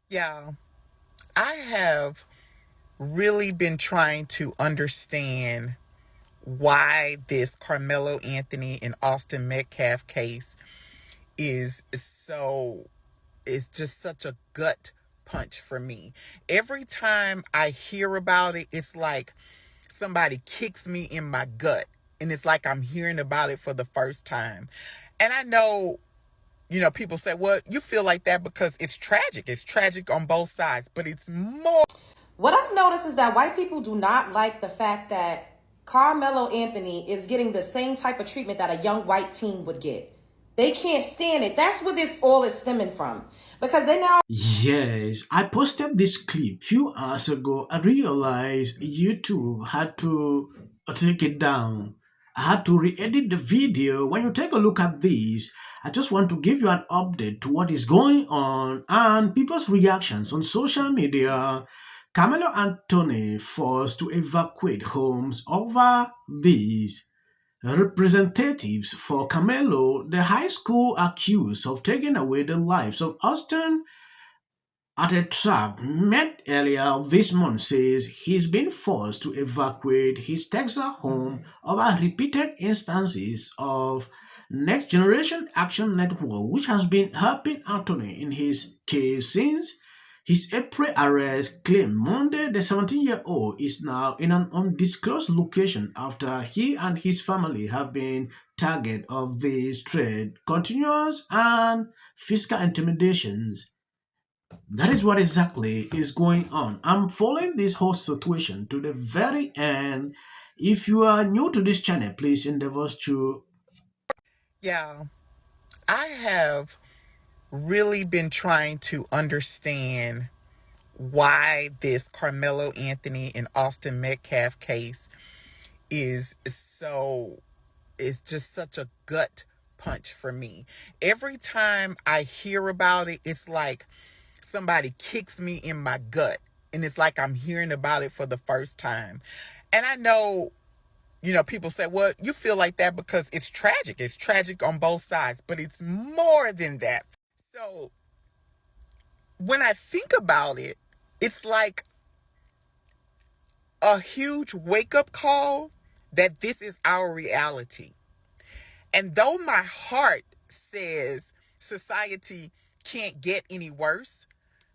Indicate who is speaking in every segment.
Speaker 1: Yeah, I have really been trying to understand why this Karmelo Anthony and Austin Metcalf case is so is just such a gut punch for me. Every time I hear about it, it's like somebody kicks me in my gut, and it's like I'm hearing about it for the first time. And I know, people say, well, you feel like that because it's tragic. It's tragic on both sides, but it's more.
Speaker 2: What I've noticed is that white people do not like the fact that Carmelo Anthony is getting the same type of treatment that a young white teen would get. They can't stand it. That's where this all is stemming from. Because they now
Speaker 3: Yes, I posted this clip few hours ago. I realized YouTube had to take it down. I had to re-edit the video. When you take a look at this, I just want to give you an update to what is going on and people's reactions on social media. Carmelo Anthony forced to evacuate homes over this. Representatives for Carmelo, the high school accused of taking away the lives of Austin at a trap met earlier this month says he's been forced to evacuate his Texas home over repeated instances of Next Generation Action Network, which has been helping Anthony in his case since his April arrest. Claimed Monday the 17-year-old is now in an undisclosed location after he and his family have been target of this trade, continuous and fiscal intimidations. That is what exactly is going on. I'm following this whole situation to the very end. If you are new to this channel, please endeavor to.
Speaker 1: Yeah, I have really been trying to understand why this Carmelo Anthony and Austin Metcalf case is so is just such a gut punch for me. Every time I hear about it, it's like somebody kicks me in my gut, and it's like I'm hearing about it for the first time. And I know, people say, well, you feel like that because it's tragic. It's tragic on both sides, but it's more than that. So when I think about it, it's like a huge wake up call that this is our reality. And though my heart says society can't get any worse,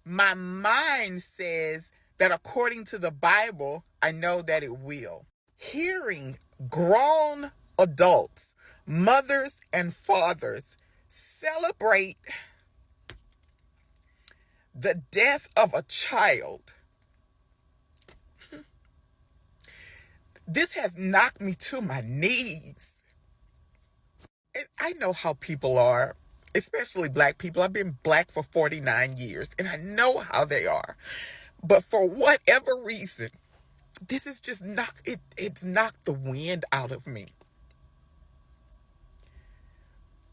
Speaker 1: my mind says that according to the Bible, I know that it will. Hearing grown adults, mothers and fathers, celebrate the death of a child, this has knocked me to my knees. And I know how people are, especially black people. I've been black for 49 years, and I know how they are. But for whatever reason, this is just it's knocked the wind out of me.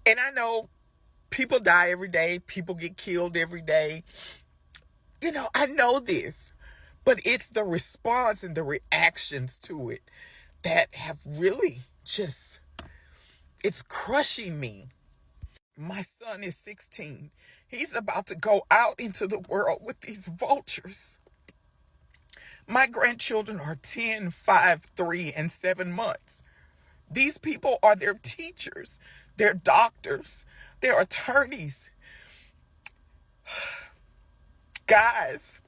Speaker 1: And I know people die every day, people get killed every day. I know this, but it's the response and the reactions to it that have really just, it's crushing me. My son is 16. He's about to go out into the world with these vultures. My grandchildren are 10, 5, 3, and 7 months. These people are their teachers, their doctors, their attorneys. Guys,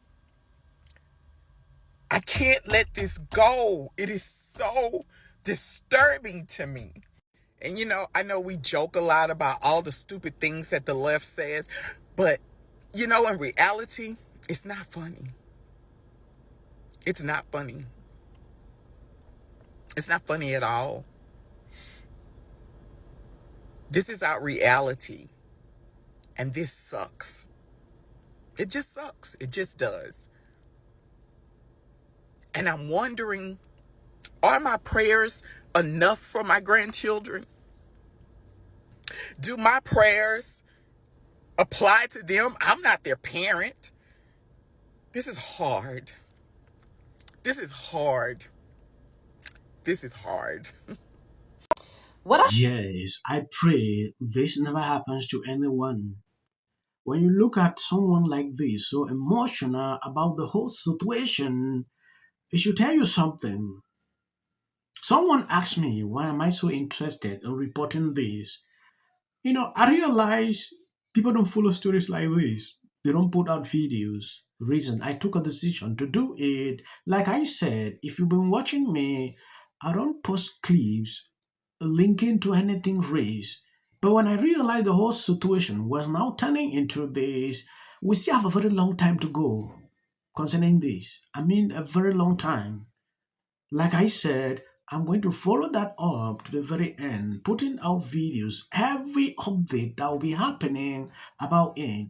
Speaker 1: I can't let this go. It is so disturbing to me. And I know we joke a lot about all the stupid things that the left says, but in reality, it's not funny. It's not funny. It's not funny at all. This is our reality. And this sucks. It just sucks. It just does. And I'm wondering, are my prayers enough for my grandchildren? Do my prayers apply to them? I'm not their parent. This is hard. This is hard. This is hard.
Speaker 2: what I
Speaker 3: Yes, I pray this never happens to anyone. When you look at someone like this, so emotional about the whole situation, it should tell you something. Someone asked me, why am I so interested in reporting this? I realize people don't follow stories like this. They don't put out videos. Reason I took a decision to do it. Like I said, if you've been watching me, I don't post clips linking to anything race. But when I realized the whole situation was now turning into this, we still have a very long time to go concerning this. I mean, a very long time. Like I said, I'm going to follow that up to the very end, putting out videos, every update that will be happening about it.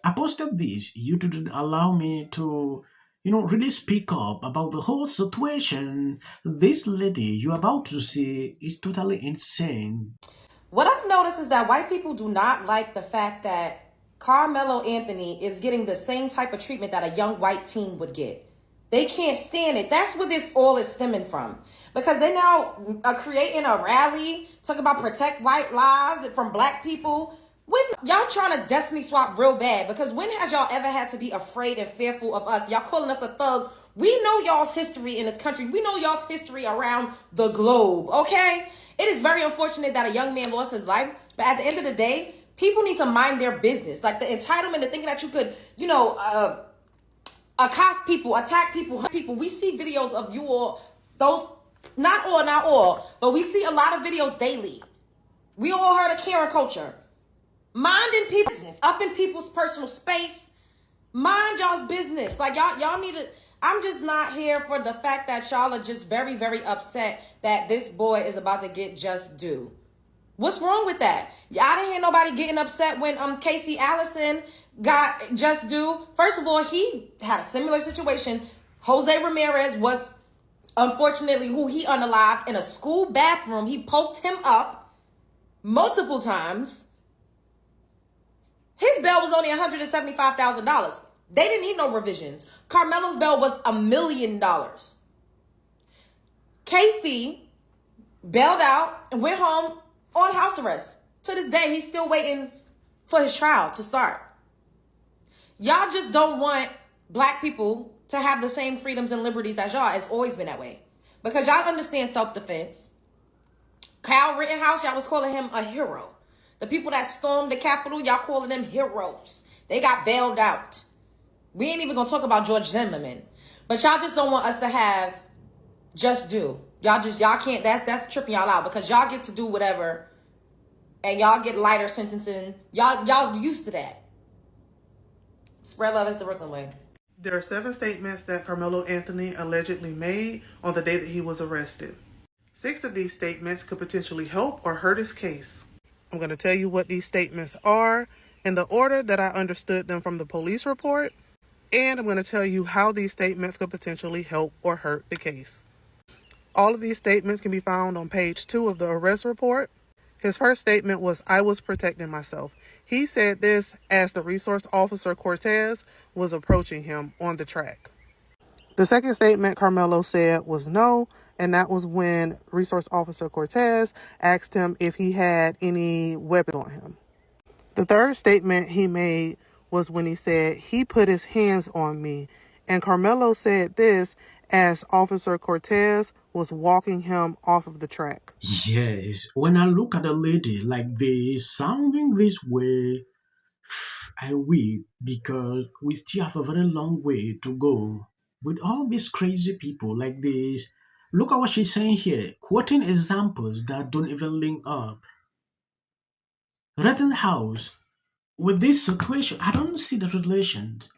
Speaker 3: I posted this. You didn't allow me to, really speak up about the whole situation. This lady you're about to see is totally insane.
Speaker 2: What I've noticed is that white people do not like the fact that Carmelo Anthony is getting the same type of treatment that a young white teen would get. They can't stand it. That's where this all is stemming from. Because they now are creating a rally, talking about protect white lives from black people. When y'all trying to destiny swap real bad, because when has y'all ever had to be afraid and fearful of us? Y'all calling us a thugs. We know y'all's history in this country. We know y'all's history around the globe, okay? It is very unfortunate that a young man lost his life, but at the end of the day, people need to mind their business. Like the entitlement to thinking that you could, accost people, attack people, hurt people. We see videos of you all, those, not all, but we see a lot of videos daily. We all heard of Karen culture. Minding people's business, up in people's personal space. Mind y'all's business. Like y'all need to. I'm just not here for the fact that y'all are just very, very upset that this boy is about to get just due. What's wrong with that? I didn't hear nobody getting upset when Casey Allison got just due. First of all, he had a similar situation. Jose Ramirez was unfortunately who he unalived in a school bathroom. He poked him up multiple times. His bail was only $175,000. They didn't need no revisions. Carmelo's bail was $1 million. Casey bailed out and went home on house arrest. To this day, he's still waiting for his trial to start. Y'all just don't want black people to have the same freedoms and liberties as y'all. It's always been that way. Because y'all understand self-defense. Kyle Rittenhouse, y'all was calling him a hero. The people that stormed the Capitol, y'all calling them heroes. They got bailed out. We ain't even gonna talk about George Zimmerman. But y'all just don't want us to have just due. Y'all can't, that's tripping y'all out because y'all get to do whatever and y'all get lighter sentencing. Y'all used to that. Spread love is the Brooklyn way.
Speaker 4: There are 7 statements that Karmelo Anthony allegedly made on the day that he was arrested. 6 of these statements could potentially help or hurt his case. I'm going to tell you what these statements are in the order that I understood them from the police report, and I'm going to tell you how these statements could potentially help or hurt the case. All of these statements can be found on page 2 of the arrest report. His first statement was, "I was protecting myself." He said this as the resource officer Cortez was approaching him on the track. The second statement Karmelo said was no, and that was when resource officer Cortez asked him if he had any weapons on him. The third statement he made was when he said he put his hands on me, and Karmelo said this as Officer Cortez was walking him off of the track.
Speaker 3: Yes, when I look at a lady like this, sounding this way, I weep because we still have a very long way to go. With all these crazy people like this, look at what she's saying here, quoting examples that don't even link up. Rittenhouse, with this situation, I don't see the relations.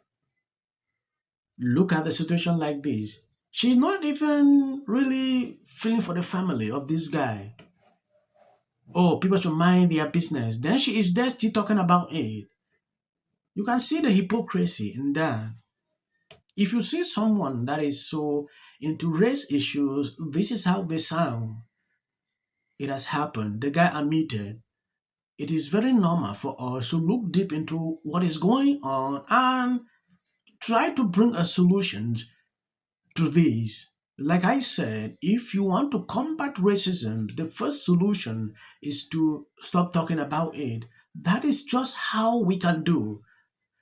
Speaker 3: Look at the situation like this. She's not even really feeling for the family of this guy. Oh, people should mind their business. Then she is there still talking about it. You can see the hypocrisy in that. If you see someone that is so into race issues, this is how they sound. It has happened. The guy admitted. It is very normal for us to look deep into what is going on and try to bring a solution to this. Like I said, if you want to combat racism, the first solution is to stop talking about it. That is just how we can do.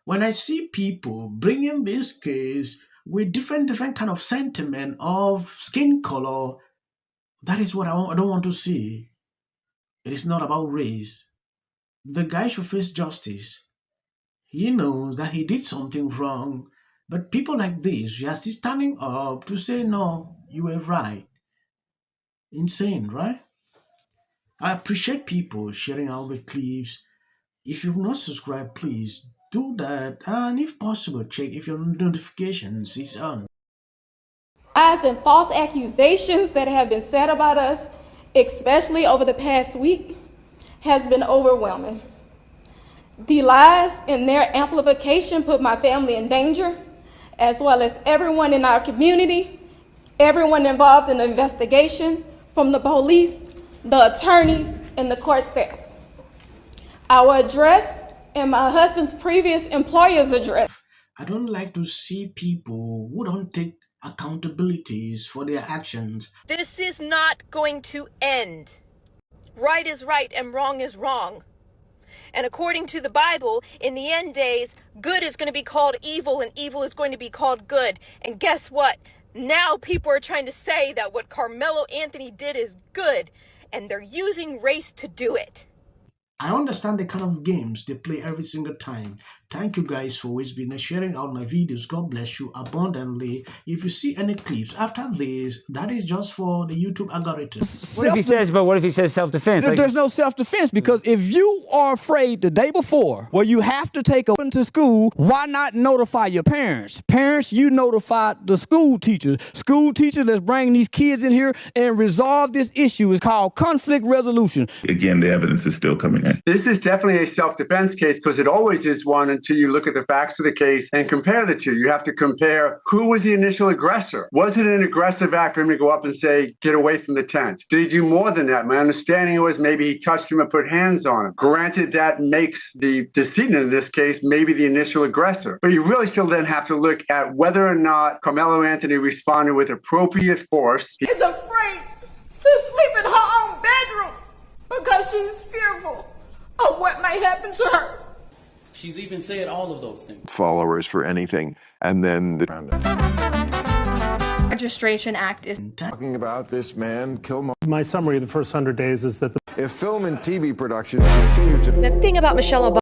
Speaker 3: When I see people bringing this case with different kind of sentiment of skin color, that is what I don't want to see. It is not about race. The guy should face justice. He knows that he did something wrong, but people like this, you are still standing up to say, no, you were right. Insane, right? I appreciate people sharing out the clips. If you've not subscribed, please do that. And if possible, check if your notifications is on.
Speaker 5: Lies and false accusations that have been said about us, especially over the past week, has been overwhelming. The lies and their amplification put my family in danger, as well as everyone in our community, everyone involved in the investigation, from the police, the attorneys, and the court staff. Our address and my husband's previous employer's address.
Speaker 3: I don't like to see people who don't take accountabilities for their actions.
Speaker 6: This is not going to end. Right is right and wrong is wrong. And according to the Bible, in the end days, good is going to be called evil and evil is going to be called good. And guess what? Now people are trying to say that what Karmelo Anthony did is good, and they're using race to do it.
Speaker 3: I understand the kind of games they play every single time. Thank you guys for always been sharing out my videos. God bless you abundantly. If you see any clips after this, that is just for the YouTube algorithm.
Speaker 7: What if he says self-defense?
Speaker 8: There's no self-defense, because if you are afraid the day before, where you have to take a to school, why not notify your parents? Parents, you notify the school teachers. School teachers, let's bring these kids in here and resolve this issue. It's called conflict resolution.
Speaker 9: Again, the evidence is still coming in.
Speaker 10: This is definitely a self-defense case, because it always is one until you look at the facts of the case and compare the two. You have to compare who was the initial aggressor. Was it an aggressive act for him to go up and say, get away from the tent? Did he do more than that? My understanding was maybe he touched him and put hands on him. Granted, that makes the decedent in this case maybe the initial aggressor. But you really still then have to look at whether or not Karmelo Anthony responded with appropriate force.
Speaker 5: Is afraid to sleep in her own bedroom because she's fearful of what may happen to her.
Speaker 11: She's even said all of those things.
Speaker 12: Followers for anything, and then the
Speaker 13: Registration Act is
Speaker 12: talking about this man, Kilmo.
Speaker 14: My summary of the first 100 days is that
Speaker 12: if film and TV productions continue to...
Speaker 13: the thing about Michelle Obama.